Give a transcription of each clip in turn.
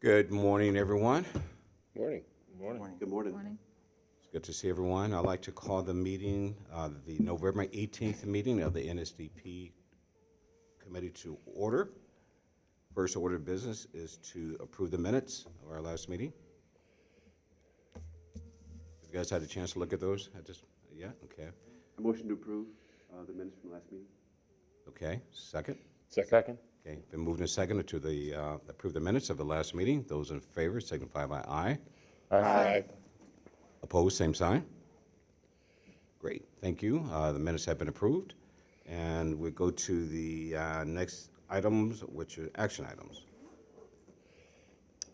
Good morning, everyone. Morning. Good morning. Morning. It's good to see everyone. I'd like to call the meeting, the November 18th meeting of the Nsdp committee to order. First order of business is to approve the minutes of our last meeting. You guys had a chance to look at those? Yeah, okay. A motion to approve the minutes from last meeting. Okay, second? Second. Okay, been moved and seconded to approve the minutes of the last meeting. Those in favor signify by aye. Aye. Opposed, same sign. Great, thank you. The minutes have been approved. And we go to the next items, which are action items.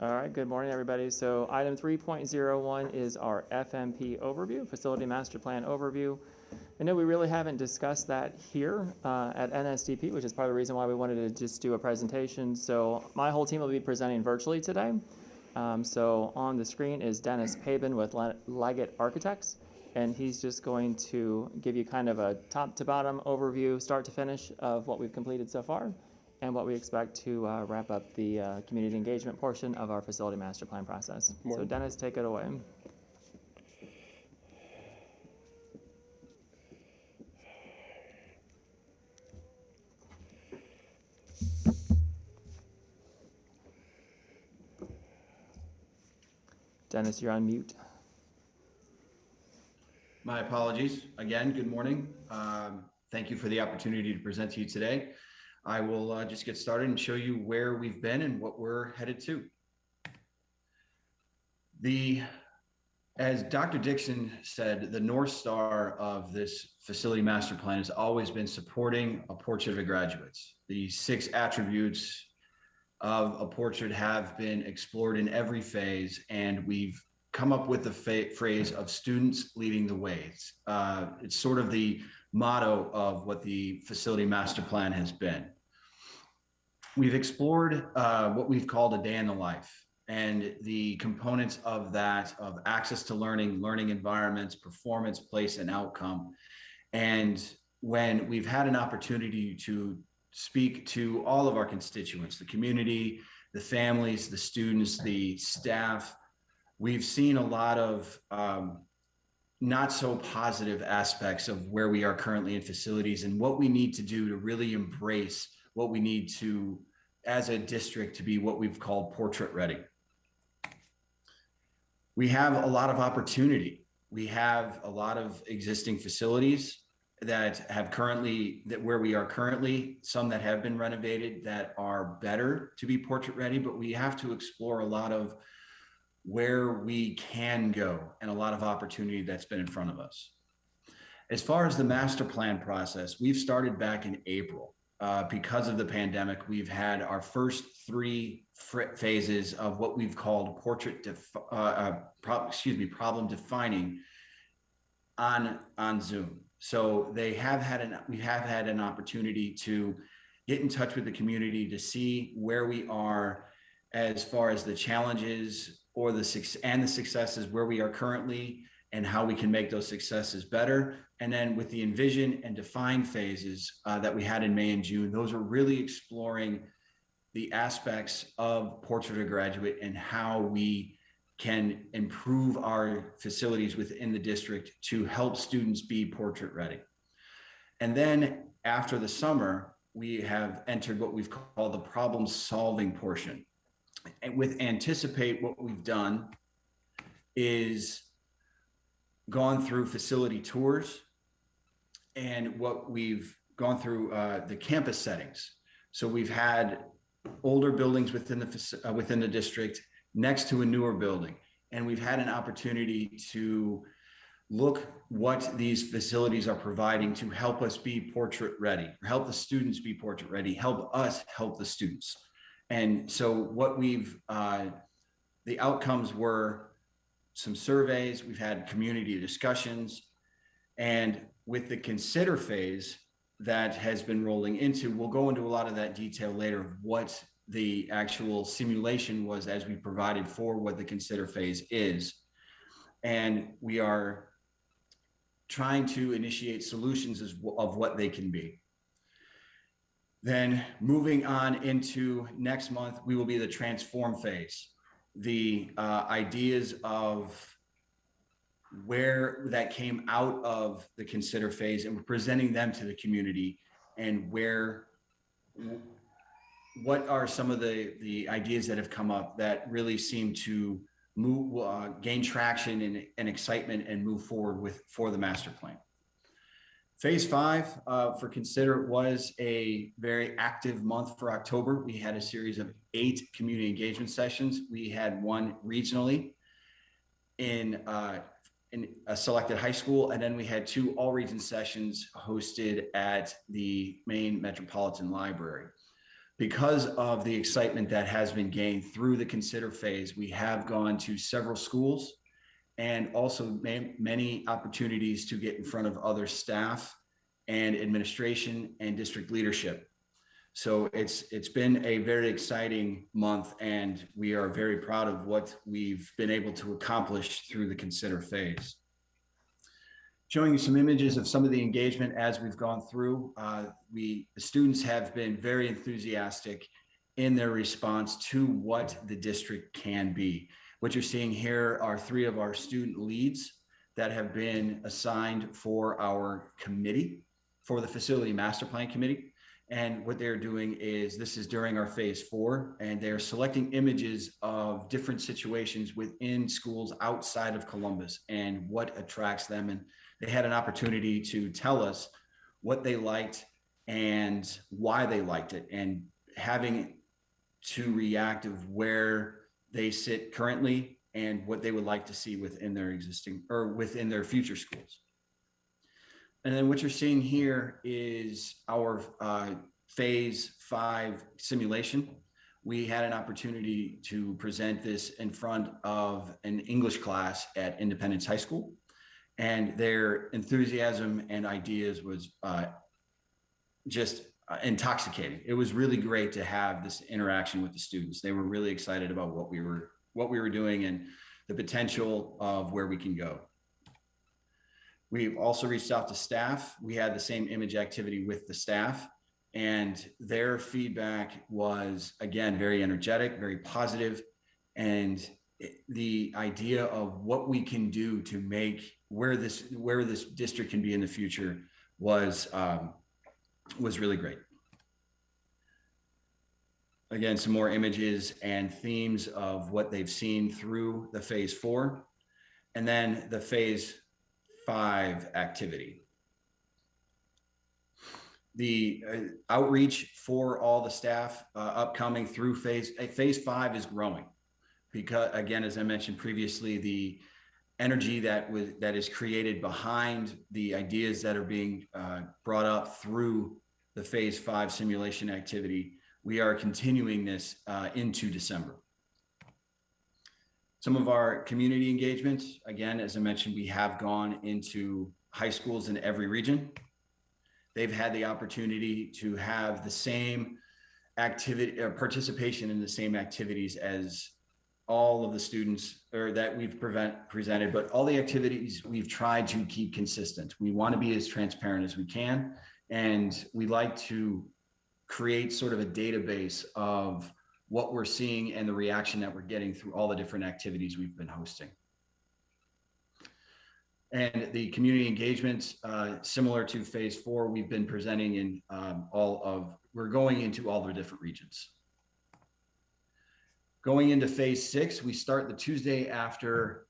All right, good morning, everybody. So item 3.01 is our FMP overview, Facility Master Plan overview. I know we really haven't discussed that here at NSDP, which is part of the reason why we wanted to just do a presentation. So my whole team will be presenting virtually today. So on the screen is Dennis Pabin with Leggett Architects, and he's just going to give you kind of a top to bottom overview, start to finish, of what we've completed so far and what we expect to wrap up the community engagement portion of our facility master plan process. So Dennis, take it away. Dennis, you're on mute. My apologies. Again, good morning. Thank you for the opportunity to present to you today. I will just get started and show you where we've been and what we're headed to. As Dr. Dixon said, the North Star of this facility master plan has always been supporting a portrait of graduates. The 6 attributes of a portrait have been explored in every phase, and we've come up with the phrase of students leading the ways. It's sort of the motto of what the facility master plan has been. We've explored what we've called a day in the life, and the components of that, of access to learning, learning environments, performance, place, and outcome. And when we've had an opportunity to speak to all of our constituents, the community, the families, the students, the staff, we've seen a lot of not so positive aspects of where we are currently in facilities and what we need to do to really embrace what we need to, as a district, to be what we've called portrait ready. We have a lot of opportunity. We have a lot of existing facilities that have where we are currently, some that have been renovated that are better to be portrait ready, but we have to explore a lot of where we can go and a lot of opportunity that's been in front of us. As far as the master plan process, we've started back in April. Because of the pandemic, we've had our first 3 phases of what we've called problem defining on Zoom. So we have had an opportunity to get in touch with the community to see where we are as far as the challenges or the successes, where we are currently and how we can make those successes better. And then with the envision and define phases that we had in May and June, those are really exploring the aspects of portrait of graduate and how we can improve our facilities within the district to help students be portrait ready. And then after the summer, we have entered what we've called the problem solving portion. And with Anticipate, what we've done is gone through facility tours and what we've gone through the campus settings. So we've had older buildings within the district next to a newer building. And we've had an opportunity to look what these facilities are providing to help us be portrait ready, help the students be portrait ready, help us help the students. And so what the outcomes were some surveys, we've had community discussions, and with the consider phase that has been rolling into, we'll go into a lot of that detail later of what the actual simulation was as we provided for what the consider phase is. And we are trying to initiate solutions of what they can be. Then moving on into next month, we will be the transform phase. the ideas of where that came out of the consider phase, and we're presenting them to the community, and what are some of the ideas that have come up that really seem to move, gain traction and excitement and move forward for the master plan. Phase 5 for consider was a very active month for October. We had a series of 8 community engagement sessions. We had one regionally in a selected high school, and then we had 2 all region sessions hosted at the Maine Metropolitan Library. Because of the excitement that has been gained through the consider phase, we have gone to several schools and also many opportunities to get in front of other staff and administration and district leadership. So it's been a very exciting month, and we are very proud of what we've been able to accomplish through the consider phase. Showing you some images of some of the engagement as we've gone through. The students have been very enthusiastic in their response to what the district can be. What you're seeing here are 3 of our student leads that have been assigned for our committee, for the Facility Master Plan Committee. And what they're doing is, this is during our phase 4, and they're selecting images of different situations within schools outside of Columbus and what attracts them. And they had an opportunity to tell us what they liked and why they liked it, and having to react of where they sit currently and what they would like to see within their existing or within their future schools. And then what you're seeing here is our phase 5 simulation. We had an opportunity to present this in front of an English class at Independence High School, and their enthusiasm and ideas was just intoxicating. It was really great to have this interaction with the students. They were really excited about what we were doing and the potential of where we can go. We've also reached out to staff. We had the same image activity with the staff, and their feedback was, again, very energetic, very positive, and the idea of what we can do to make where this district can be in the future was really great. Again, some more images and themes of what they've seen through the phase 4, and then the phase 5 activity. The outreach for all the staff upcoming through phase 5 is growing, because, again, as I mentioned previously, the energy that is created behind the ideas that are being brought up through the phase 5 simulation activity, we are continuing this into December. Some of our community engagements, again, as I mentioned, we have gone into high schools in every region. They've had the opportunity to have the same activity or participation in the same activities as all of the students that we've presented, but all the activities we've tried to keep consistent. We want to be as transparent as we can, and we like to create sort of a database of what we're seeing and the reaction that we're getting through all the different activities we've been hosting. And the community engagements, similar to phase 4, we've been presenting in we're going into all the different regions. Going into phase 6, we start the Tuesday after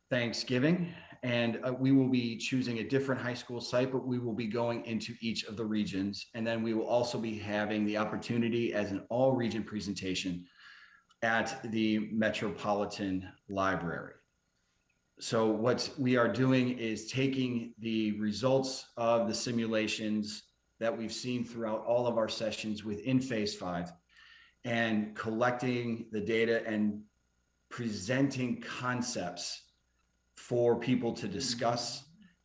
Thanksgiving, and we will be choosing a different high school site, but we will be going into each of the regions. And then we will also be having the opportunity as an all region presentation at the Metropolitan Library. So what we are doing is taking the results of the simulations that we've seen throughout all of our sessions within phase 5 and collecting the data and presenting concepts for people to discuss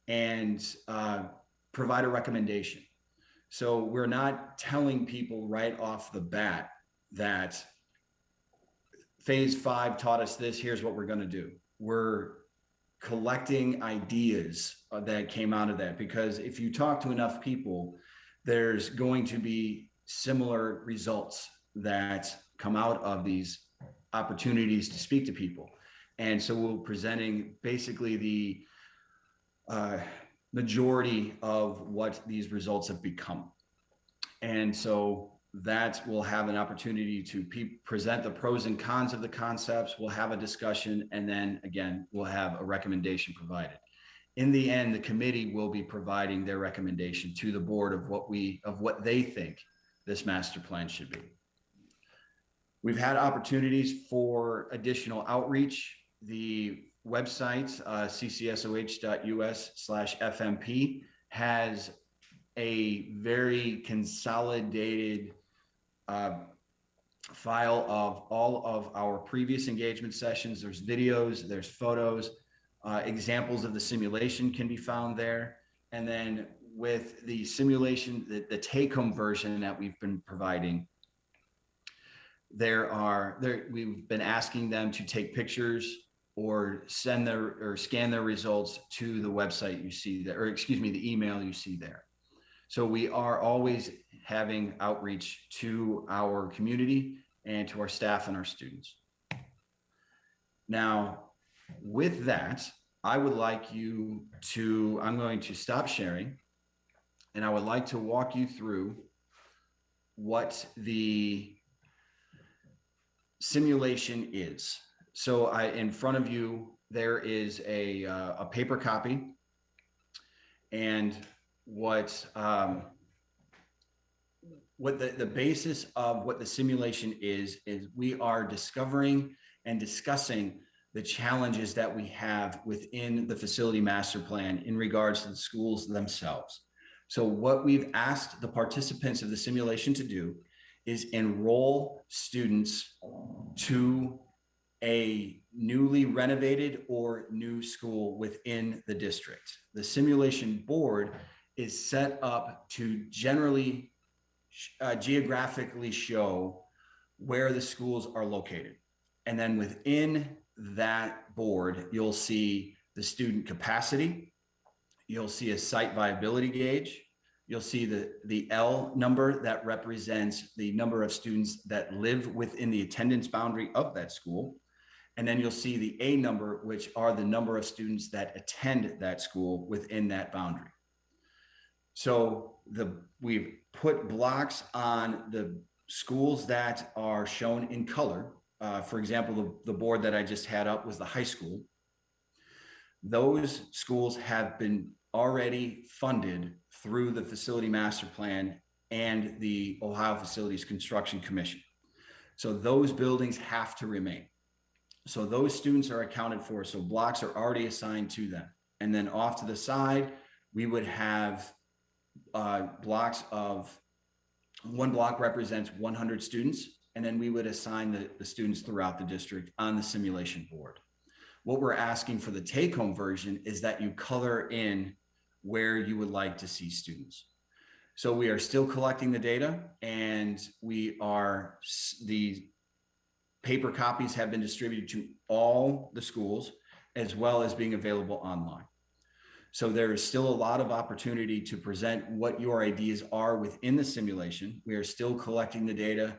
and provide a recommendation. So we're not telling people right off the bat that phase 5 taught us this, here's what we're going to do. We're collecting ideas that came out of that, because if you talk to enough people, there's going to be similar results that come out of these opportunities to speak to people. And so we're presenting basically the majority of what these results have become. And so that will have an opportunity to present the pros and cons of the concepts. We'll have a discussion, and then again, we'll have a recommendation provided. In the end, the committee will be providing their recommendation to the board of what they think this master plan should be. We've had opportunities for additional outreach. The website, ccsoh.us/FMP, has a very consolidated file of all of our previous engagement sessions. There's videos, there's photos, examples of the simulation can be found there. And then with the simulation, the take-home version that we've been providing, we've been asking them to take pictures or scan their results to the website you see there, or excuse me, the email you see there. So we are always having outreach to our community and to our staff and our students. Now, with that, I would like I'm going to stop sharing, and I would like to walk you through what the simulation is. So in front of you, there is a paper copy, and what the basis of what the simulation is we are discovering and discussing the challenges that we have within the facility master plan in regards to the schools themselves. So what we've asked the participants of the simulation to do is enroll students to a newly renovated or new school within the district. The simulation board is set up to generally geographically show where the schools are located. And then within that board, you'll see the student capacity, you'll see a site viability gauge, you'll see the L number that represents the number of students that live within the attendance boundary of that school. And then you'll see the A number, which are the number of students that attend that school within that boundary. So we've put blocks on the schools that are shown in color. For example, the board that I just had up was the high school. Those schools have been already funded through the Facility Master Plan and the Ohio Facilities Construction Commission. So those buildings have to remain. So those students are accounted for. So blocks are already assigned to them. And then off to the side, we would have blocks of, one block represents 100 students, and then we would assign the students throughout the district on the simulation board. What we're asking for the take-home version is that you color in where you would like to see students. So we are still collecting the data, and the paper copies have been distributed to all the schools, as well as being available online. So there is still a lot of opportunity to present what your ideas are within the simulation. We are still collecting the data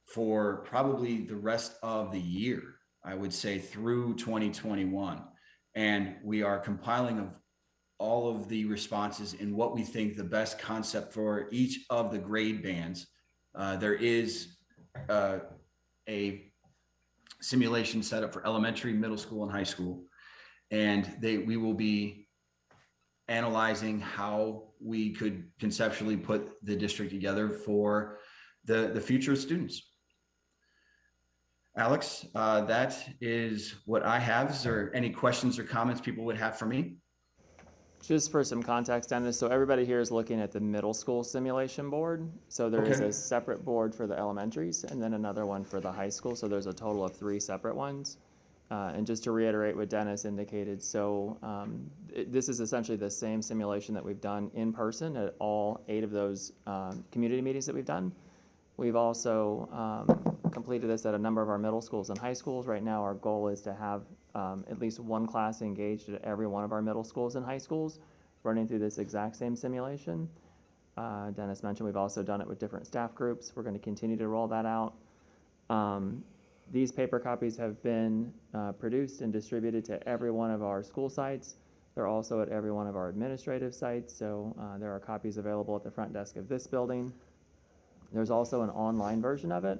for probably the rest of the year, I would say through 2021. And we are compiling of all of the responses in what we think the best concept for each of the grade bands. There is a simulation set up for elementary, middle school, and high school. And we will be analyzing how we could conceptually put the district together for the future of students. Alex, that is what I have. Is there any questions or comments people would have for me? Just for some context on this, so everybody here is looking at the middle school simulation board. So there is a separate board for the elementaries and then another one for the high school. So there's a total of 3 separate ones. And just to reiterate what Dennis indicated, so this is essentially the same simulation that we've done in person at all 8 of those community meetings that we've done. We've also completed this at a number of our middle schools and high schools. Right now, our goal is to have at least one class engaged at every one of our middle schools and high schools, running through this exact same simulation. Dennis mentioned we've also done it with different staff groups. We're going to continue to roll that out. These paper copies have been produced and distributed to every one of our school sites. They're also at every one of our administrative sites, so there are copies available at the front desk of this building. There's also an online version of it.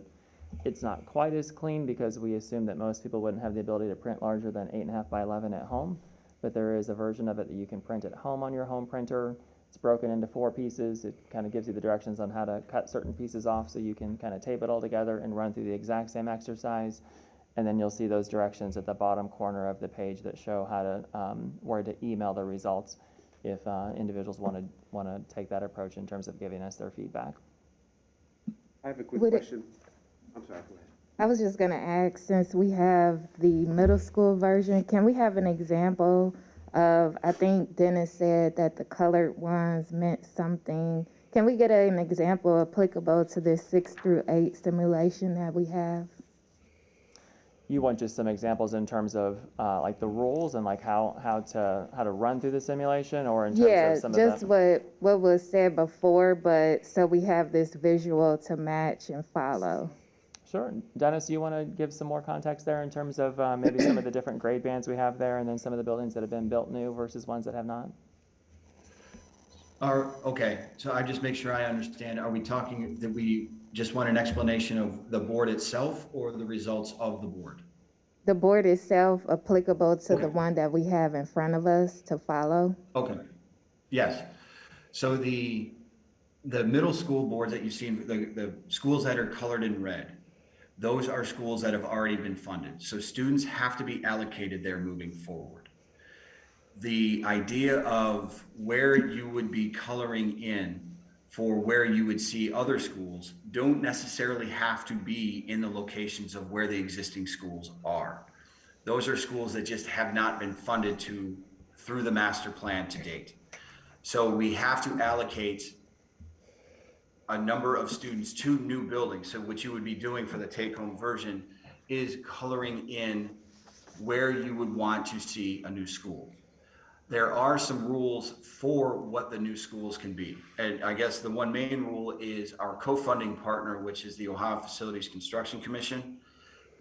It's not quite as clean because we assume that most people wouldn't have the ability to print larger than 8.5 by 11 at home, but there is a version of it that you can print at home on your home printer. It's broken into 4 pieces. It kind of gives you the directions on how to cut certain pieces off so you can kind of tape it all together and run through the exact same exercise. And then you'll see those directions at the bottom corner of the page that show how to where to email the results if individuals want to take that approach in terms of giving us their feedback. I have a quick Would it- question. I'm sorry, go ahead. I was just going to ask, since we have the middle school version, can we have an example of, I think Dennis said that the colored ones meant something. Can we get an example applicable to this 6 through 8 simulation that we have? You want just some examples in terms of like the rules and like how to run through the simulation, or in terms Yeah, of some just of the what was said before, but so we have this visual to match and follow. Sure. Dennis, do you want to give some more context there in terms of maybe some of the different grade bands we have there, and then some of the buildings that have been built new versus ones that have not? Okay, so I just make sure I understand. Are we talking that we just want an explanation of the board itself or the results of the board? The board itself applicable to Okay. the one that we have in front of us to follow. Okay, yes. So the middle school boards that you see, the schools that are colored in red, those are schools that have already been funded. So students have to be allocated there moving forward. The idea of where you would be coloring in for where you would see other schools don't necessarily have to be in the locations of where the existing schools are. Those are schools that just have not been funded through the master plan to date. So we have to allocate a number of students to new buildings. So what you would be doing for the take-home version is coloring in where you would want to see a new school. There are some rules for what the new schools can be. And I guess the one main rule is our co-funding partner, which is the Ohio Facilities Construction Commission.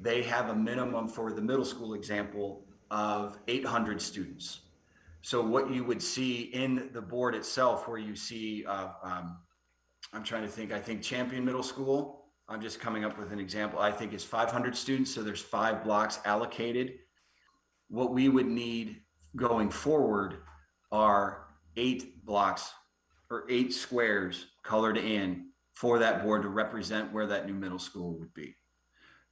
They have a minimum for the middle school example of 800 students. So what you would see in the board itself, where you see, I'm trying to think, I think Champion Middle School, I'm just coming up with an example, I think is 500 students. So there's 5 blocks allocated. What we would need going forward are 8 blocks or 8 squares colored in for that board to represent where that new middle school would be.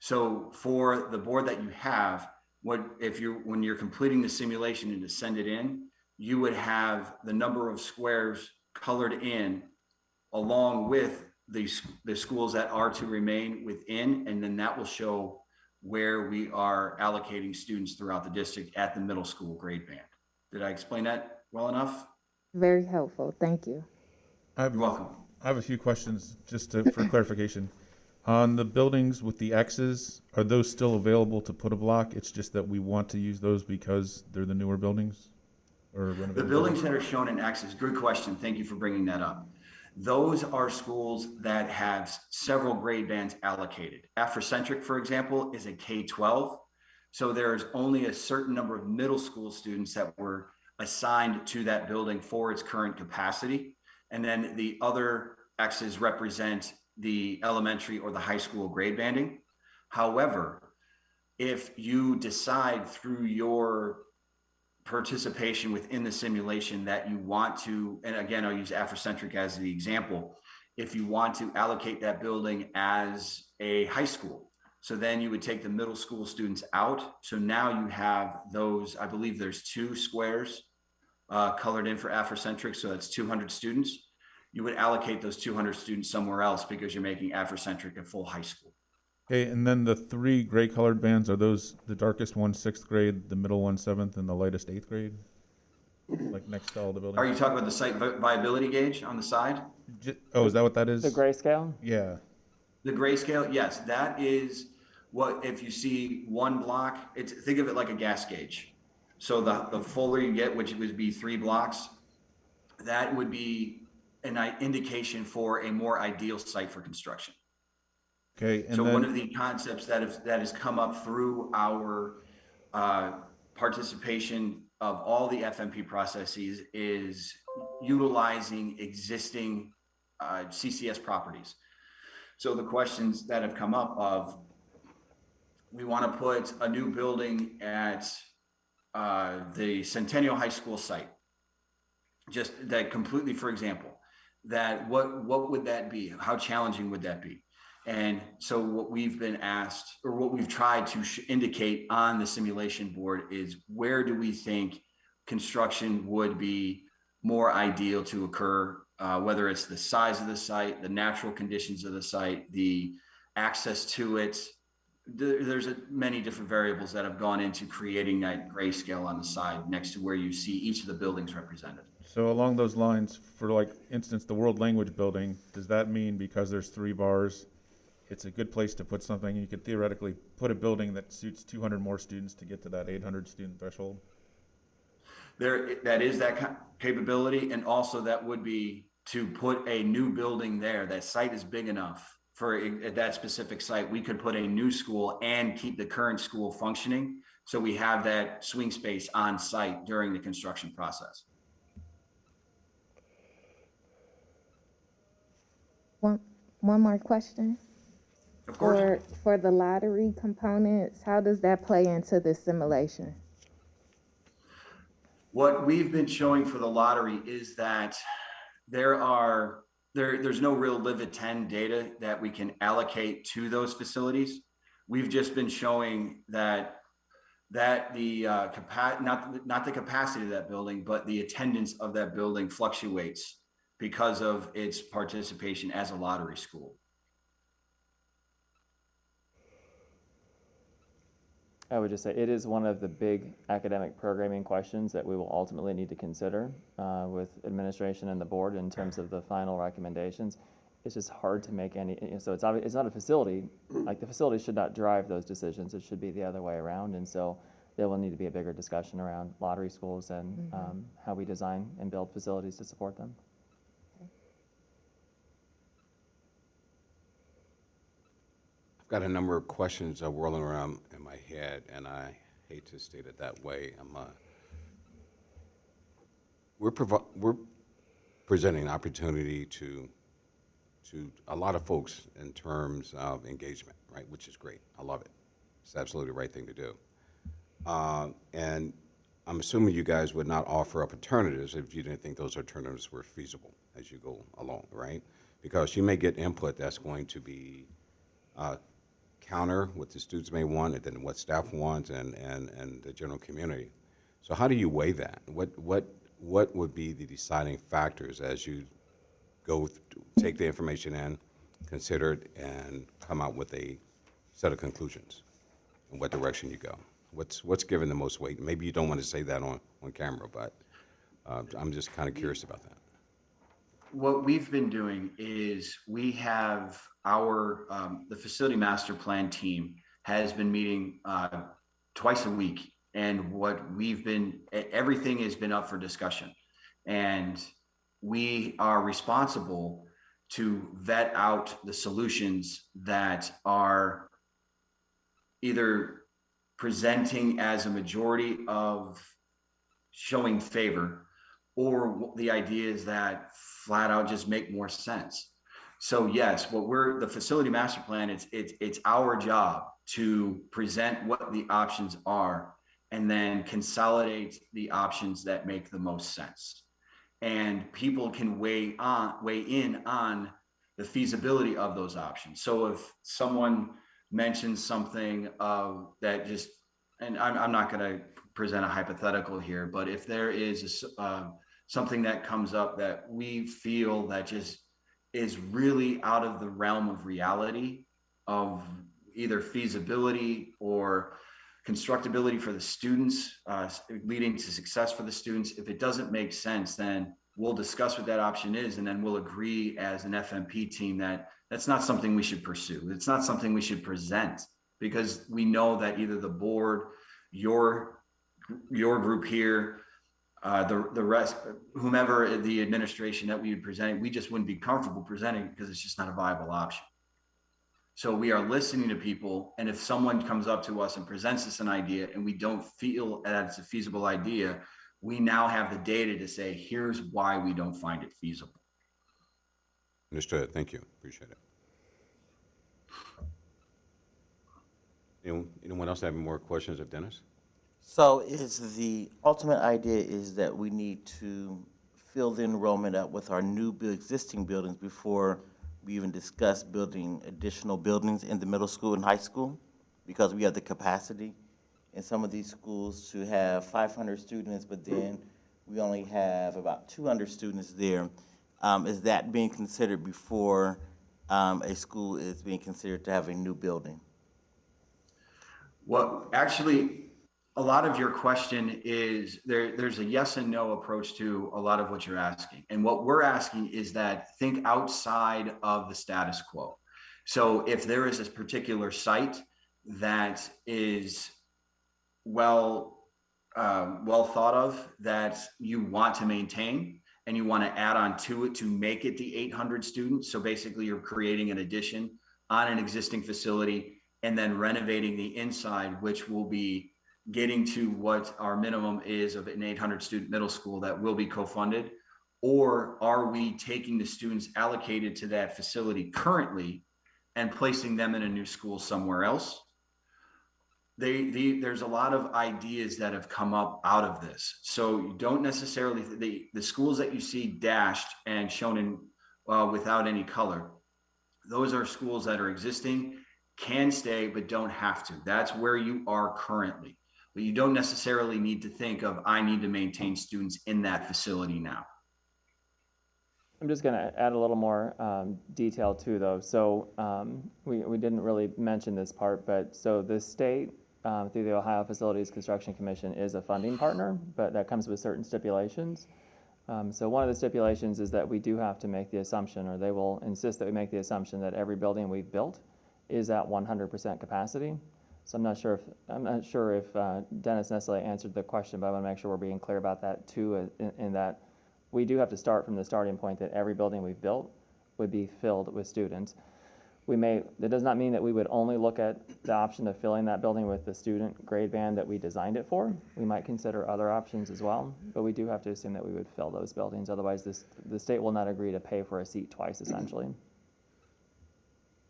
So for the board that you have, when you're completing the simulation and to send it in, you would have the number of squares colored in along with the schools that are to remain within, and then that will show where we are allocating students throughout the district at the middle school grade band. Did I explain that well enough? Very helpful. Thank you. You're welcome. I have a few questions for clarification. On the buildings with the X's, are those still available to put a block? It's just that we want to use those because they're the newer buildings? Or renovated The buildings that are shown in X's, good question. Thank you for bringing that up. Those are schools that have several grade bands allocated. Afrocentric, for example, is a K-12. So there's only a certain number of middle school students that were assigned to that building for its current capacity. And then the other X's represent the elementary or the high school grade banding. However, if you decide through your participation within the simulation that you want to, and again, I'll use Afrocentric as the example, if you want to allocate that building as a high school, so then you would take the middle school students out. So now you have those, I believe there's 2 squares colored in for Afrocentric, so that's 200 students. You would allocate those 200 students somewhere else because you're making Afrocentric a full high school. Okay, and then the 3 gray colored bands, are those the darkest one 6th grade, the middle one 7th, and the lightest 8th grade? Like next to all the buildings? Are you talking about the site viability gauge on the side? Oh, is that what that is? The grayscale? Yeah. The grayscale, yes, that is what, if you see one block, think of it like a gas gauge. So the fuller you get, which would be 3 blocks, that would be an indication for a more ideal site for construction. Okay, and So then. one of the concepts that has come up through our participation of all the FMP processes is utilizing existing CCS properties. So the questions that have come up of, we want to put a new building at the Centennial High School site. Just that completely, for example, that what would that be? How challenging would that be? And so what we've been asked, or what we've tried to indicate on the simulation board, is where do we think construction would be more ideal to occur, whether it's the size of the site, the natural conditions of the site, the access to it. There's many different variables that have gone into creating that grayscale on the side next to where you see each of the buildings represented. So along those lines, for like instance, the World Language Building, does that mean because there's 3 bars, it's a good place to put something? You could theoretically put a building that suits 200 more students to get to that 800 student threshold? That is that capability, and also that would be to put a new building there. That site is big enough for at that specific site. We could put a new school and keep the current school functioning, so we have that swing space on site during the construction process. One more question. Of course. For the lottery components, how does that play into this simulation? What we've been showing for the lottery is that there's no real live attend data that we can allocate to those facilities. We've just been showing that the not the capacity of that building, but the attendance of that building fluctuates because of its participation as a lottery school. I would just say it is one of the big academic programming questions that we will ultimately need to consider with administration and the board in terms of the final recommendations. It's just hard to make any, so it's not a facility, like the facility should not drive those decisions. It should be the other way around. And so there will need to be a bigger discussion around lottery schools and how we design and build facilities to support them. I've got a number of questions whirling around in my head, and I hate to state it that way. We're presenting an opportunity to a lot of folks in terms of engagement, right? Which is great. I love it. It's absolutely the right thing to do. And I'm assuming you guys would not offer up alternatives if you didn't think those alternatives were feasible as you go along, right? Because you may get input that's going to be counter what the students may want and then what staff wants and the general community. So how do you weigh that? What would be the deciding factors as you go take the information in, consider it, and come out with a set of conclusions in what direction you go? What's given the most weight? Maybe you don't want to say that on camera, but I'm just kind of curious about that. What we've been doing is we have the facility master plan team has been meeting twice a week, and everything has been up for discussion, and we are responsible to vet out the solutions that are either presenting as a majority of showing favor, or the idea is that flat out just make more sense. So yes, the facility master plan, it's our job to present what the options are and then consolidate the options that make the most sense. And people can weigh in on the feasibility of those options. So if someone mentions something that just, and I'm not going to present a hypothetical here, but if there is something that comes up that we feel that just is really out of the realm of reality of either feasibility or constructability for the students, leading to success for the students, if it doesn't make sense, then we'll discuss what that option is, and then we'll agree as an FMP team that that's not something we should pursue. It's not something we should present, because we know that either the board, your group here, the rest, whomever the administration that we would present, we just wouldn't be comfortable presenting because it's just not a viable option. So we are listening to people, and if someone comes up to us and presents us an idea and we don't feel that it's a feasible idea, we now have the data to say, here's why we don't find it feasible. Understood. Thank you. Appreciate it. Anyone else have more questions of Dennis? So is the ultimate idea is that we need to fill the enrollment up with our existing buildings before we even discuss building additional buildings in the middle school and high school? Because we have the capacity in some of these schools to have 500 students, but then we only have about 200 students there. Is that being considered before a school is being considered to have a new building? Well, actually, a lot of your question is there's a yes and no approach to a lot of what you're asking. And what we're asking is that think outside of the status quo. So if there is a particular site that is well thought of that you want to maintain and you want to add on to it to make it the 800 students. So basically you're creating an addition on an existing facility and then renovating the inside, which will be getting to what our minimum is of an 800 student middle school that will be co-funded? Or are we taking the students allocated to that facility currently and placing them in a new school somewhere else? There's a lot of ideas that have come up out of this. So you don't necessarily, the schools that you see dashed and shown in without any color, those are schools that are existing, can stay, but don't have to. That's where you are currently. But you don't necessarily need to think of, I need to maintain students in that facility now. I'm just going to add a little more detail too, though. So we didn't really mention this part, but so the state, through the Ohio Facilities Construction Commission, is a funding partner, but that comes with certain stipulations. So one of the stipulations is that we do have to make the assumption, or they will insist that we make the assumption that every building we've built is at 100% capacity. So I'm not sure if Dennis necessarily answered the question, but I want to make sure we're being clear about that too, in that we do have to start from the starting point that every building we've built would be filled with students. That does not mean that we would only look at the option of filling that building with the student grade band that we designed it for. We might consider other options as well, but we do have to assume that we would fill those buildings. Otherwise, the state will not agree to pay for a seat twice, essentially.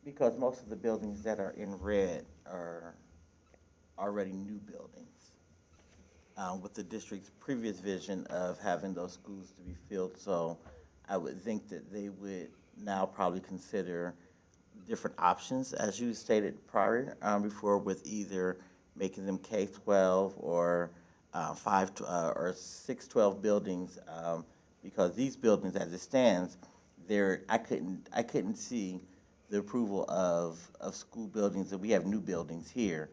Because most of the buildings that are in red are already new buildings. With the district's previous vision of having those schools to be filled, so I would think that they would now probably consider different options, as you stated prior, before, with either making them K-12 or 5 or 6-12 buildings, because these buildings, as it stands, I couldn't see the approval of school buildings, and we have new buildings here,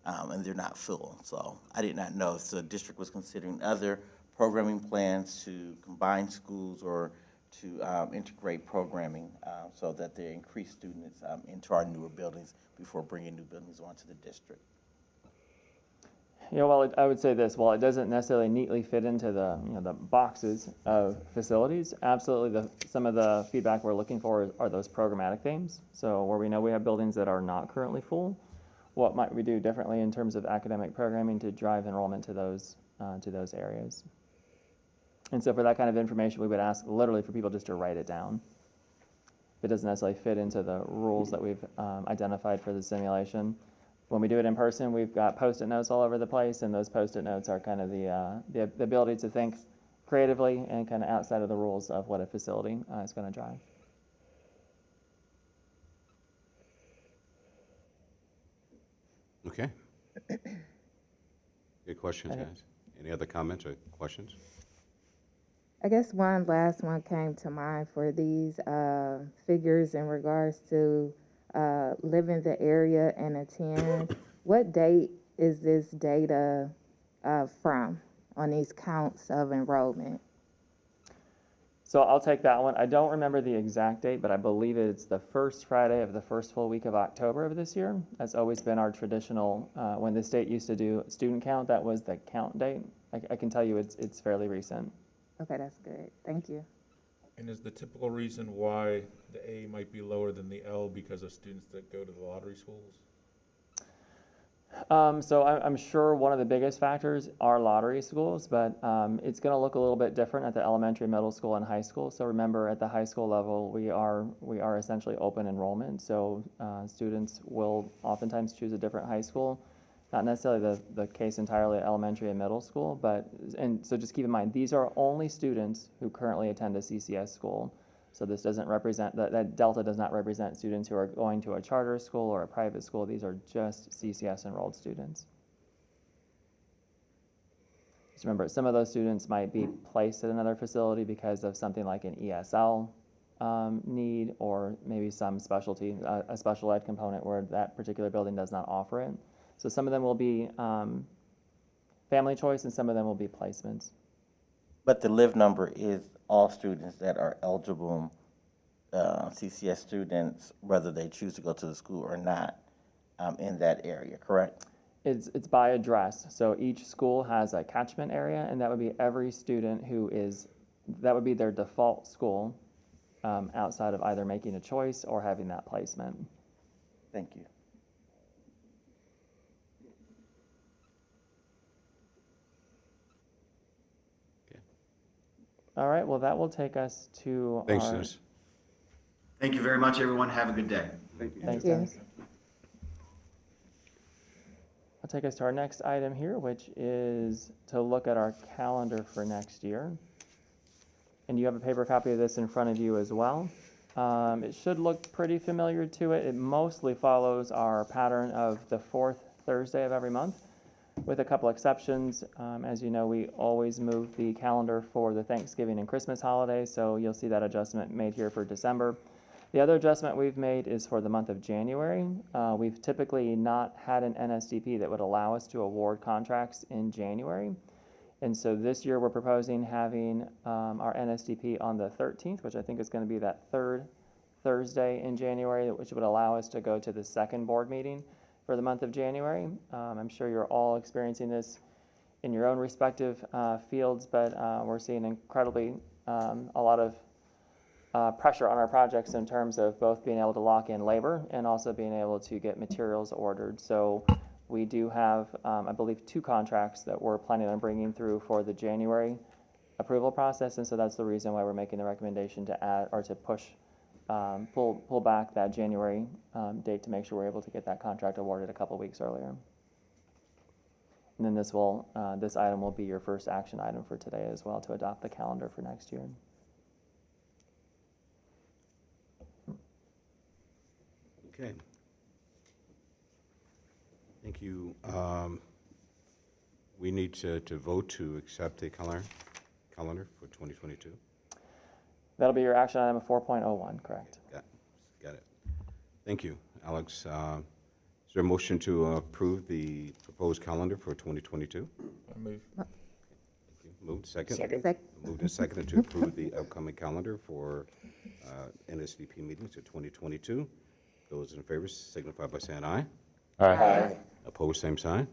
and they're not full. So I did not know if the district was considering other programming plans to combine schools or to integrate programming so that they increase students into our newer buildings before bringing new buildings onto the district. You know, well, I would say this: while it doesn't necessarily neatly fit into the boxes of facilities, absolutely some of the feedback we're looking for are those programmatic themes. So where we know we have buildings that are not currently full, what might we do differently in terms of academic programming to drive enrollment to those areas? And so for that kind of information, we would ask literally for people just to write it down. If it doesn't necessarily fit into the rules that we've identified for the simulation. When we do it in person, we've got Post-it notes all over the place, and those Post-it notes are kind of the ability to think creatively and kind of outside of the rules of what a facility is going to drive. Okay. Good questions, guys. Any other comments or questions? I guess one last one came to mind for these figures in regards to live in the area and attend. What date is this data from on these counts of enrollment? So I'll take that one. I don't remember the exact date, but I believe it's the first Friday of the first full week of October of this year. That's always been our traditional, when the state used to do student count, that was the count date. I can tell you it's fairly recent. Okay, that's good. Thank you. And is the typical reason why the A might be lower than the L because of students that go to the lottery schools? So I'm sure one of the biggest factors are lottery schools, but it's going to look a little bit different at the elementary, middle school, and high school. So remember, at the high school level, we are essentially open enrollment. So students will oftentimes choose a different high school. Not necessarily the case entirely at elementary and middle school, and so just keep in mind, these are only students who currently attend a CCS school. So this doesn't represent, that delta does not represent students who are going to a charter school or a private school. These are just CCS enrolled students. Just remember, some of those students might be placed at another facility because of something like an ESL need, or maybe some specialty, a special ed component where that particular building does not offer it. So some of them will be family choice and some of them will be placements. But the live number is all students that are eligible CCS students, whether they choose to go to the school or not, in that area, correct? It's by address. So each school has a catchment area, and that would be every student that would be their default school outside of either making a choice or having that placement. Thank you. All right, well, that will take us to Thanks, our... Dennis. Thank you very much, everyone. Have a good day. Thank you. Thanks, you. Dennis. I'll take us to our next item here, which is to look at our calendar for next year. And you have a paper copy of this in front of you as well. It should look pretty familiar to it. It mostly follows our pattern of the fourth Thursday of every month, with a couple exceptions. As you know, we always move the calendar for the Thanksgiving and Christmas holidays, so you'll see that adjustment made here for December. The other adjustment we've made is for the month of January. We've typically not had an Nsdp that would allow us to award contracts in January. And so this year we're proposing having our Nsdp on the 13th, which I think is going to be that third Thursday in January, which would allow us to go to the second board meeting for the month of January. I'm sure you're all experiencing this in your own respective fields, but we're seeing incredibly a lot of pressure on our projects in terms of both being able to lock in labor and also being able to get materials ordered. So we do have, I believe, 2 contracts that we're planning on bringing through for the January approval process, and so that's the reason why we're making the recommendation to add or to push pull back that January date to make sure we're able to get that contract awarded a couple weeks earlier. And then this item will be your first action item for today as well, to adopt the calendar for next year. Okay. Thank you. We need to vote to accept the calendar for 2022. That'll be your action item of 4.01, correct? Got it. Thank you, Alex. Is there a motion to approve the proposed calendar for 2022? I move. Thank you. Moved, second? Sec- Moved and seconded to approve the upcoming calendar for NSDP meetings of 2022. Those in favor signify by saying aye. Aye. Opposed, same sign.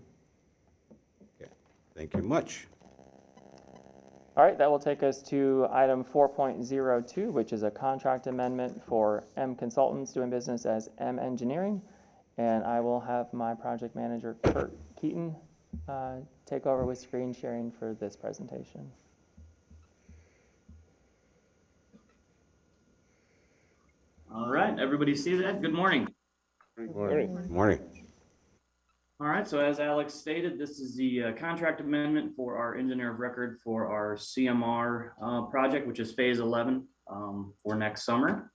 Okay. Thank you much. All right, that will take us to item 4.02, which is a contract amendment for M Consultants doing business as M Engineering. And I will have my project manager, Kurt Keaton, take over with screen sharing for this presentation. All right, everybody see that? Good morning. Morning. Good morning. All right, so as Alex stated, this is the contract amendment for our engineer of record for our CMR project, which is phase 11 for next summer.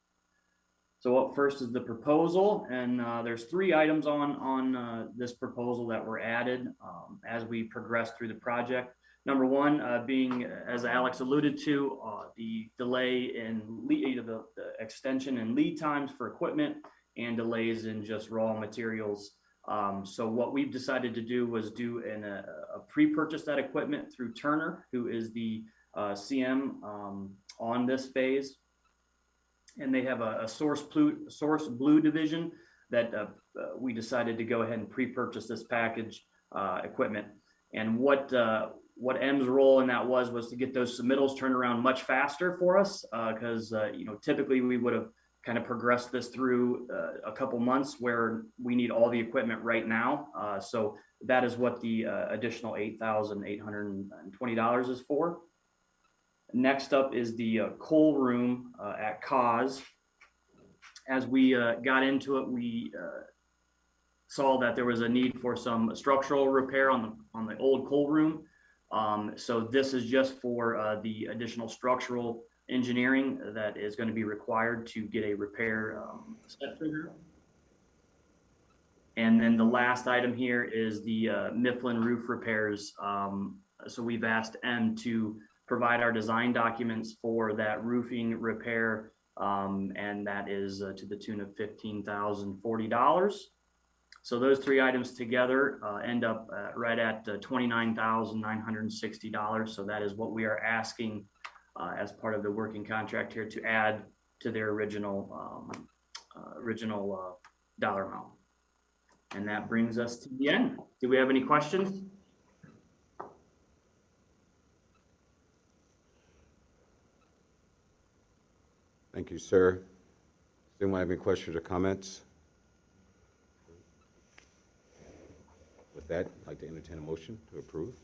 So up first is the proposal, and there's 3 items on this proposal that were added as we progress through the project. Number 1 being, as Alex alluded to, the delay in the extension and lead times for equipment and delays in just raw materials. So what we've decided to do was do a pre-purchase that equipment through Turner, who is the CM on this phase. And they have a source blue division that we decided to go ahead and pre-purchase this package equipment. And what what M's role in that was to get those submittals turned around much faster for us, because typically we would have kind of progressed this through a couple months where we need all the equipment right now. So that is what the additional $8,820 is for. Next up is the coal room at CAUS. As we got into it, we saw that there was a need for some structural repair on the old coal room. So this is just for the additional structural engineering that is going to be required to get a repair set figure. And then the last item here is the Mifflin roof repairs. So we've asked M to provide our design documents for that roofing repair, and that is to the tune of $15,040. So those three items together end up right at $29,960. So that is what we are asking as part of the working contract here to add to their original dollar amount. And that brings us to the end. Do we have any questions? Thank you, sir. Does anyone have any questions or comments? With that, I'd like to entertain a motion to approve.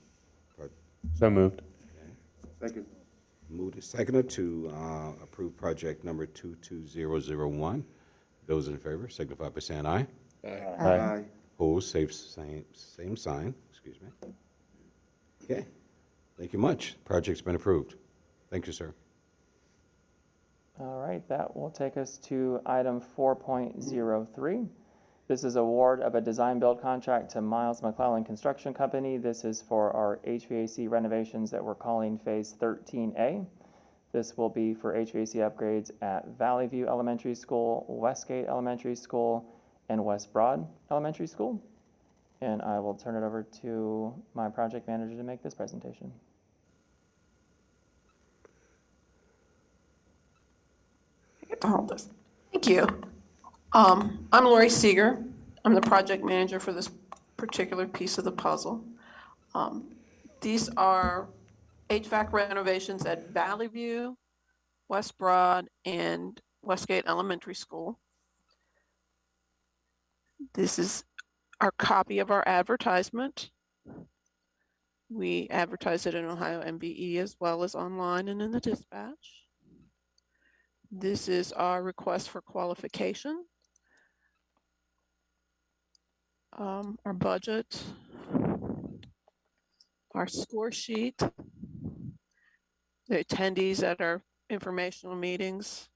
So moved. Second. Moved and seconded to approve project number 22001. Those in favor signify by saying aye. Aye. Opposed, same sign, excuse me. Okay, thank you much. Project's been approved. Thank you, sir. All right, that will take us to item 4.03. This is award of a design build contract to Miles McClellan Construction Company. This is for our HVAC renovations that we're calling Phase 13A. This will be for HVAC upgrades at Valley View Elementary School, Westgate Elementary School, and West Broad Elementary School. And I will turn it over to my project manager to make this presentation. Thank you. I'm Lori Seeger. I'm the project manager for this particular piece of the puzzle. These are HVAC renovations at Valley View, West Broad, and Westgate Elementary School. This is our copy of our advertisement. We advertise it in Ohio MBE as well as online and in the dispatch. This is our request for qualification. Our budget, our score sheet, the attendees at our informational meetings.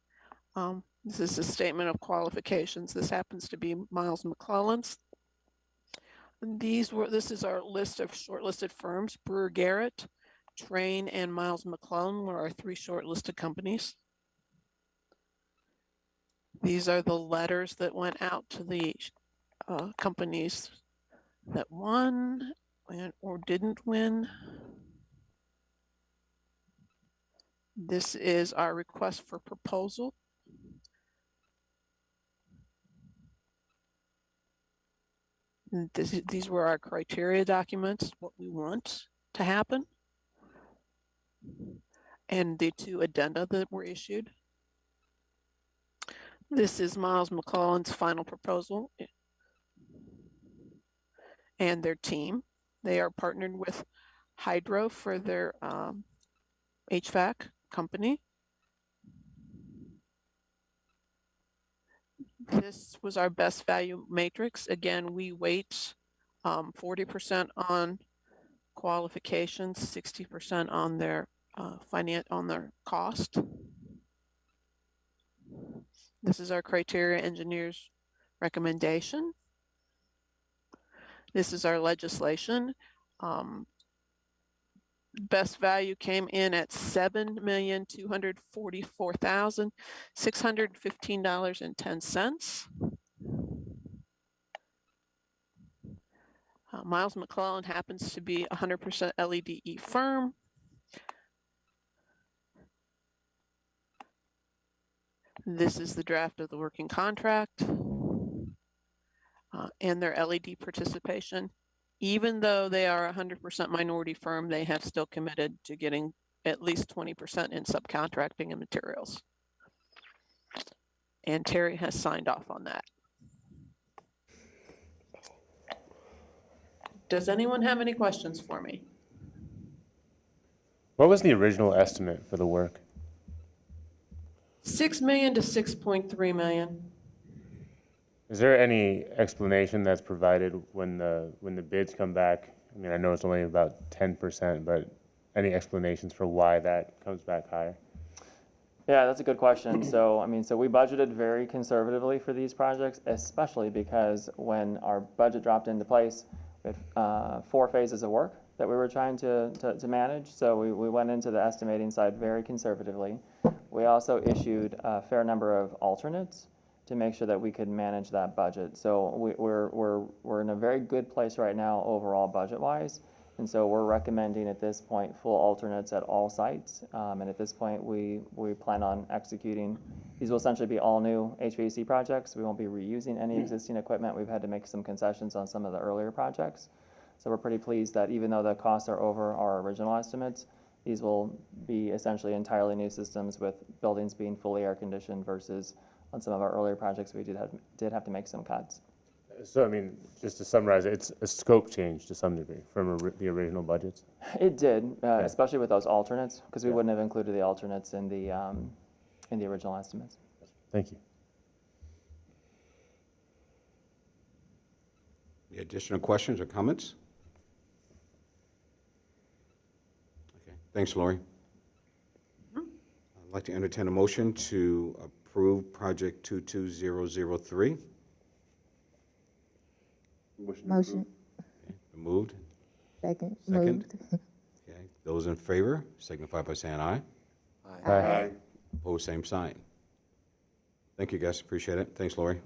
This is a statement of qualifications. This happens to be Miles McClellan's. This is our list of shortlisted firms. Brewer Garrett, Train, and Miles McClellan were our three shortlisted companies. These are the letters that went out to the companies that won or didn't win. This is our request for proposal. These were our criteria documents, what we want to happen, and the two addenda that were issued. This is Miles McClellan's final proposal and their team. They are partnered with Hydro for their HVAC company. This was our best value matrix. Again, we weight 40% on qualifications, 60% on their on their cost. This is our criteria engineer's recommendation. This is our legislation. Best value came in at $7,244,615.10. Miles McClellan happens to be 100% LEDE firm. This is the draft of the working contract and their LED participation Even though they are a 100% minority firm, they have still committed to getting at least 20% in subcontracting and materials. And Terry has signed off on that. Does anyone have any questions for me? What was the original estimate for the work? 6 million to 6.3 million. Is there any explanation that's provided when the bids come back? I mean, I know it's only about 10%, but any explanations for why that comes back higher? Yeah, that's a good question. So, I mean, so we budgeted very conservatively for these projects, especially because when our budget dropped into place, we had 4 phases of work that we were trying to manage. So we went into the estimating side very conservatively. We also issued a fair number of alternates to make sure that we could manage that budget. So we're in a very good place right now overall budget-wise. And so we're recommending at this point full alternates at all sites. And at this point, we plan on executing. These will essentially be all new HVAC projects. We won't be reusing any existing equipment. We've had to make some concessions on some of the earlier projects. So we're pretty pleased that even though the costs are over our original estimates, these will be essentially entirely new systems with buildings being fully air conditioned versus on some of our earlier projects, we did have to make some cuts. So, I mean, just to summarize, it's a scope change to some degree from the original budgets? It did, especially with those alternates, because we wouldn't have included the alternates in the original estimates. Thank you. Any additional questions or comments? Okay, thanks, Lori. I'd like to entertain a motion to approve project 22003. Motion. Okay, been moved. Second. Second. Moved. Okay, those in favor signify by saying aye. Aye. Opposed, same sign. Thank you, guys. Appreciate it. Thanks, Lori.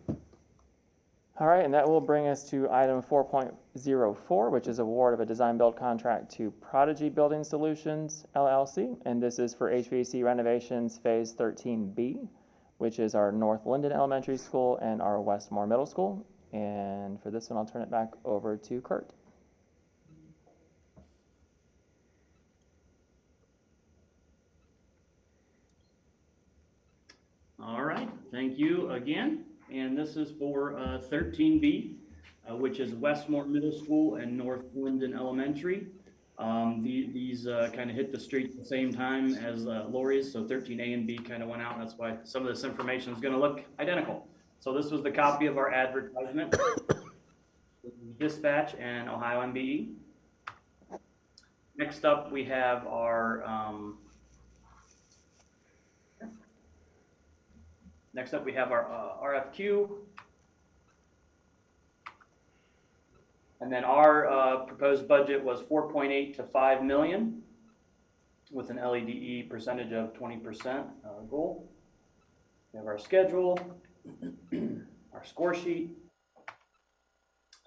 All right, and that will bring us to item 4.04, which is award of a design-build contract to Prodigy Building Solutions, LLC. And this is for HVAC renovations Phase 13B, which is our North Linden Elementary School and our Westmore Middle School. And for this one, I'll turn it back over to Kurt. All right, thank you again. And this is for 13B, which is Westmore Middle School and North Linden Elementary. These kind of hit the street at the same time as Lori's, so 13A and B kind of went out. That's why some of this information is going to look identical. So this was the copy of our advertisement, Dispatch and Ohio MBE. Next up, we have our RFQ. And then our proposed budget was 4.8 to 5 million with an LEDE percentage of 20% goal. We have our schedule, our score sheet,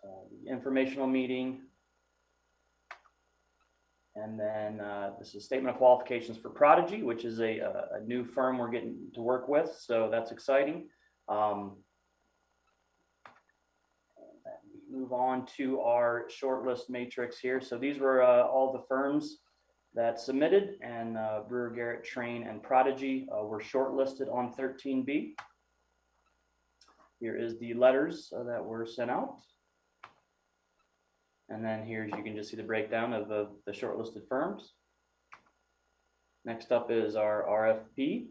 the informational meeting, and then this is statement of qualifications for Prodigy, which is a new firm we're getting to work with, so that's exciting. Move on to our shortlist matrix here. So these were all the firms that submitted, and Brewer, Garrett, Train, and Prodigy were shortlisted on 13B. Here is the letters that were sent out. And then here's, you can just see the breakdown of the shortlisted firms. Next up is our RFP.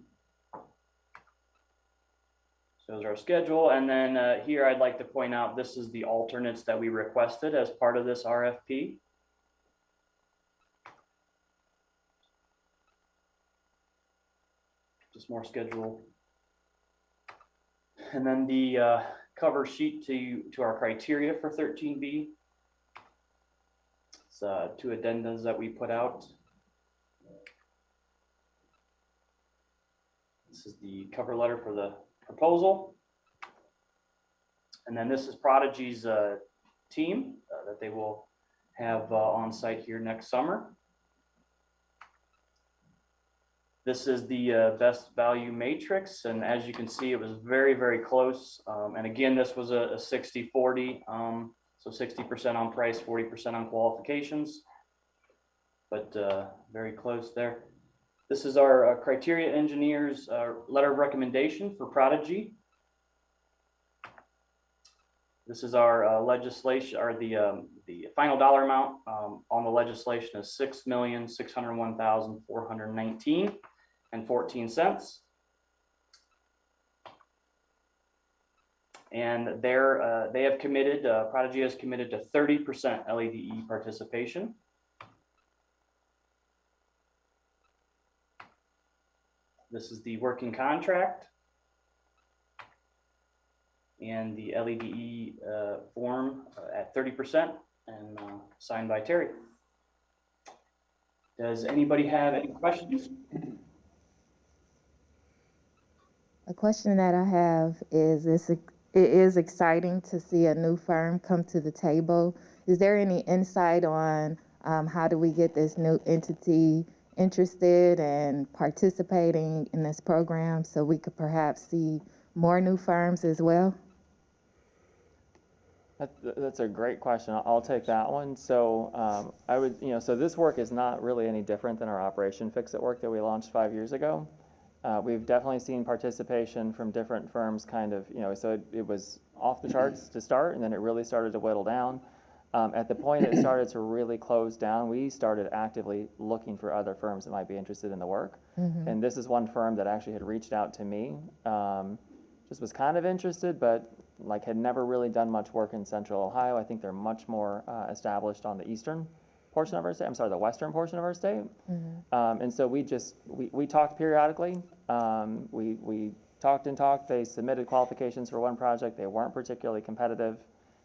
Shows our schedule, and then here I'd like to point out this is the alternates that we requested as part of this RFP. Just more schedule. And then the cover sheet to our criteria for 13B. It's 2 addendas that we put out. This is the cover letter for the proposal. And then this is Prodigy's team that they will have on site here next summer. This is the best value matrix, and as you can see, it was very, very close. And again, this was a 60-40, so So 60% on price, 40% on qualifications, but very close there. This is our criteria engineers letter of recommendation for Prodigy. This is our legislation, or the final dollar amount on the legislation is $6,601,419.14. And they have committed, Prodigy has committed to 30% LEDE participation. This is the working contract and the LEDE form at 30% and signed by Terry. Does anybody have any questions? A question that I have is it is exciting to see a new firm come to the table. Is there any insight on how do we get this new entity interested and participating in this program so we could perhaps see more new firms as well? That's a great question. I'll take that one. So I would, so this work is not really any different than our Operation Fix-It work that we launched 5 years ago. We've definitely seen participation from different firms kind of, so it was off the charts to start, and then it really started to whittle down. At the point it started to really close down, we started actively looking for other firms that might be interested in the work. And this is one firm that actually had reached out to me, just was kind of interested, but like had never really done much work in Central Ohio. I think they're much more established on the eastern portion of our state. I'm sorry, the western portion of our state. And so we talked periodically. We talked and talked. They submitted qualifications for one project. They weren't particularly competitive.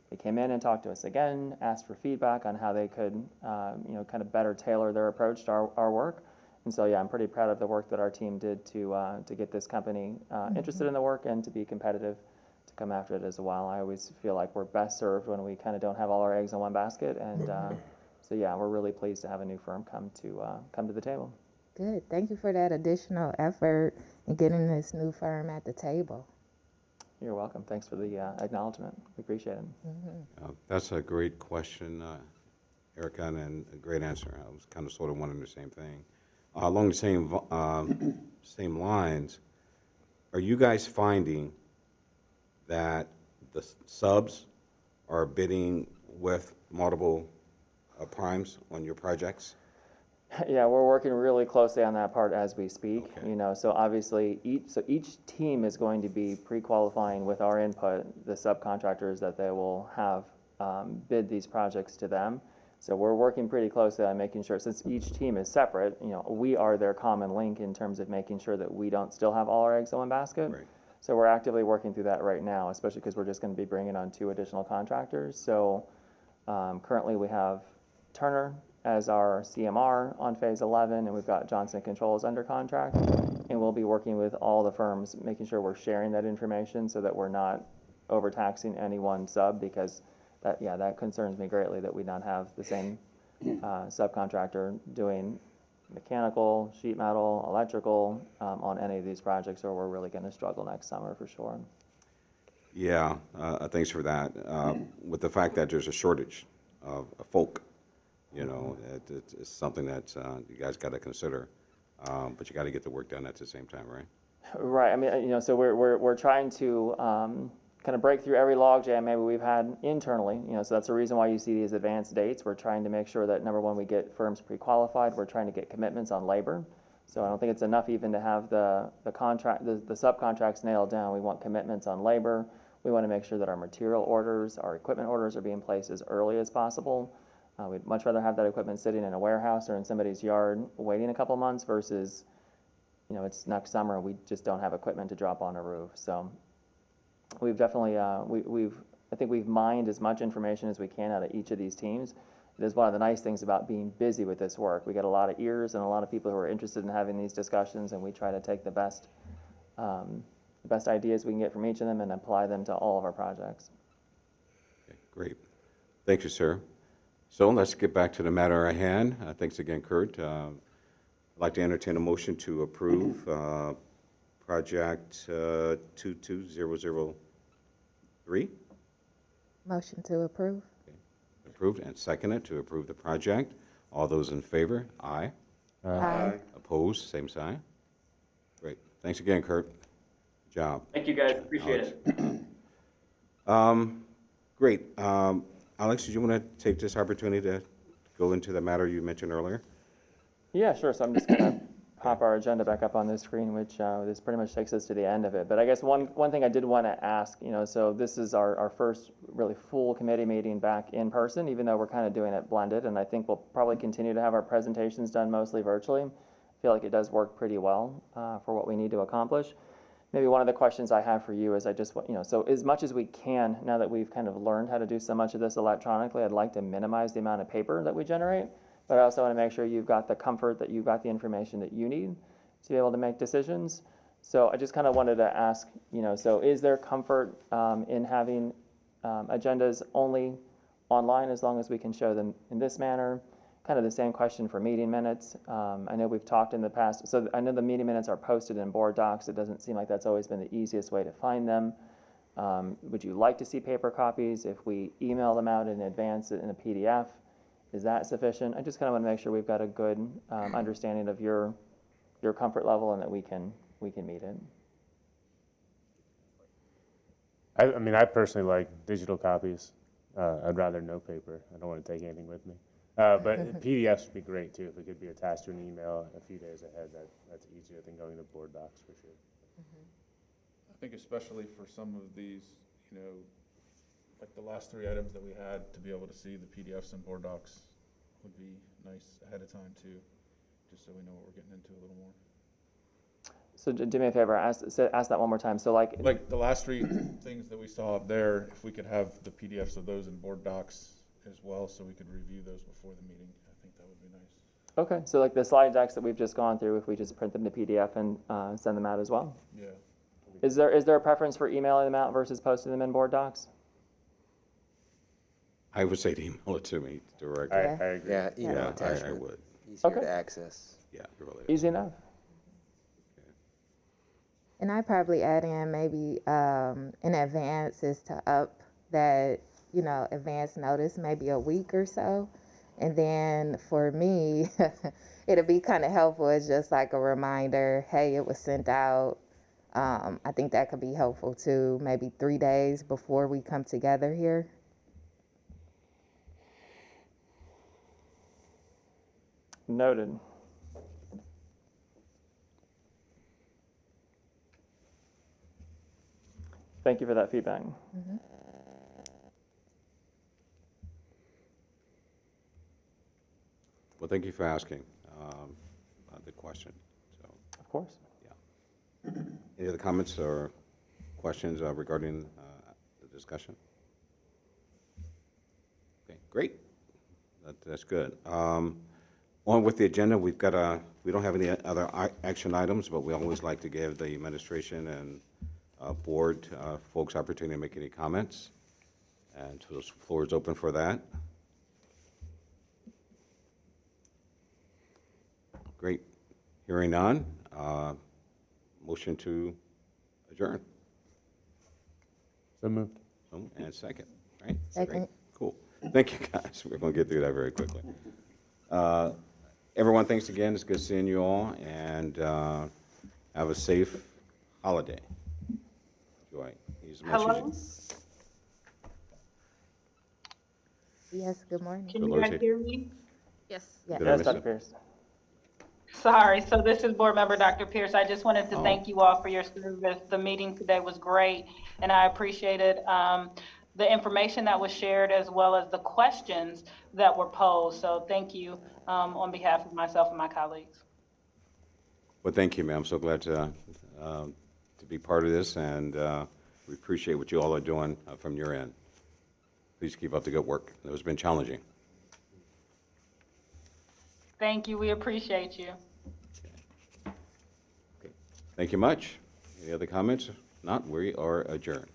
They came in and talked to us again, asked for feedback on how they could, kind of better tailor their approach to our work. And so, yeah, I'm pretty proud of the work that our team did to get this company interested in the work and to be competitive to come after it as well. I always feel like we're best served when we kind of don't have all our eggs in one basket. And so, yeah, we're really pleased to have a new firm come to the table. Good. Thank you for that additional effort in getting this new firm at the table. You're welcome. Thanks for the acknowledgement. We appreciate it. That's a great question, Erica, and a great answer. I was kind of sort of wondering the same thing. Along the same lines, are you guys finding that the subs are bidding with multiple primes on your projects? Yeah, we're working really closely on that part as we speak. Okay. So obviously each team is going to be pre-qualifying with our input the subcontractors that they will have bid these projects to them. So we're working pretty closely on making sure, since each team is separate, we are their common link in terms of making sure that we don't still have all our eggs in one basket. Right. So we're actively working through that right now, especially because we're just going to be bringing on 2 additional contractors. So currently we have Turner as our CMR on phase 11, and we've got Johnson Controls under contract, and we'll be working with all the firms, making sure we're sharing that information so that we're not overtaxing any one sub, because that concerns me greatly that we not have the same subcontractor doing mechanical, sheet metal, electrical on any of these projects, or we're really going to struggle next summer for sure. Yeah, thanks for that. With the fact that there's a shortage of folk, it's something that you guys got to consider, but you got to get the work done at the same time, right? Right. I mean, so we're trying to kind of break through every logjam maybe we've had internally. So that's the reason why you see these advanced dates. We're trying to make sure that number one, we get firms pre-qualified. We're trying to get commitments on labor. So I don't think it's enough even to have the subcontracts nailed down. We want commitments on labor. We want to make sure that our material orders, our equipment orders are being placed as early as possible. We'd much rather have that equipment sitting in a warehouse or in somebody's yard waiting a couple months versus, it's next summer and we just don't have equipment to drop on a roof. So we've definitely, I think we've mined as much information as we can out of each of these teams. It is one of the nice things about being busy with this work. We get a lot of ears and a lot of people who are interested in having these discussions, and we try to take the best ideas we can get from each of them and apply them to all of our projects. Okay, great. Thank you, sir. So let's get back to the matter at hand. Thanks again, Kurt. I'd like to entertain a motion to approve project 22003. Motion to approve. Okay. approved and seconded to approve the project. All those in favor? Aye. Aye. Opposed? Same sign. Great. Thanks again, Kurt. Good job. Thank you, guys. Appreciate it. Great. Alex, did you want to take this opportunity to go into the matter you mentioned earlier? Yeah, sure. So I'm just going to pop our agenda back up on the screen, which this pretty much takes us to the end of it. But I guess one thing I did want to ask, so this is our first really full committee meeting back in person, even though we're kind of doing it blended. And I think we'll probably continue to have our presentations done mostly virtually. I feel like it does work pretty well for what we need to accomplish. Maybe one of the questions I have for you is I just, so as much as we can, now that we've kind of learned how to do so much of this electronically, I'd like to minimize the amount of paper that we generate. But I also want to make sure you've got the comfort that you've got the information that you need to be able to make decisions. So I just kind of wanted to ask, so is there comfort in having agendas only online as long as we can show them in this manner? Kind of the same question for meeting minutes. I know we've talked in the past, so I know the meeting minutes are posted in board docs. It doesn't seem like that's always been the easiest way to find them. Would you like to see paper copies? If we email them out in advance in a PDF, is that sufficient? I just kind of want to make sure we've got a good understanding of your comfort level and that we can meet it. I mean, I personally like digital copies. I'd rather no paper. I don't want to take anything with me. But PDFs would be great too. If it could be attached to an email a few days ahead, that's easier than going to board docs for sure. I think especially for some of these, like the last 3 items that we had, to be able to see the PDFs and board docs would be nice ahead of time too, just so we know what we're getting into a little more. So do me a favor, ask that one more time. So like the last 3 things that we saw up there, if we could have the PDFs of those in board docs as well, so we could review those before the meeting, I think that would be nice. Okay, so like the slide decks that we've just gone through, if we just print them to PDF and send them out as well? Yeah. Is there a preference for emailing them out versus posting them in board docs? I would say to email it to me directly. I agree. Yeah, email Yeah, I attachment, would. easier Okay. to access. Yeah, it really is. Easy enough. And I probably add in maybe in advance is to up that, advance notice, maybe a week or so. And then for me, it'll be kind of helpful. It's just like a reminder, hey, it was sent out. I think that could be helpful too, maybe 3 days before we come together here. Noted. Thank you for that feedback. Mm-hmm. Well, thank you for asking the question. So, Of course. any other comments or questions regarding the discussion? Okay, great. That's good. On with the agenda, we don't have any other action items, but we always like to give the administration and board folks opportunity to make any comments. And so the floor is open for that. Great. Hearing none. Motion to adjourn. So moved. And second, right? Second. Great. Cool. Thank you, guys. We're going to get through that very quickly. Everyone, thanks again. It's good seeing you all, and have a safe holiday. Enjoy. These messages. Yes, good morning. Can you guys hear me? Yes. Did I Yes, miss Dr. it? Pierce. Sorry, so this is Board Member Dr. Pierce. I just wanted to thank you all for your service. The meeting today was great, and I appreciated the information that was shared as well as the questions that were posed. So thank you on behalf of myself and my colleagues. Well, thank you, ma'am. I'm so glad to be part of this, and we appreciate what you all are doing from your end. Please keep up the good work. It has been challenging. Thank you. We appreciate you. Okay. Thank you much. Any other comments? Not, we are adjourned.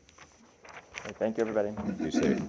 Thank you, everybody. Be safe.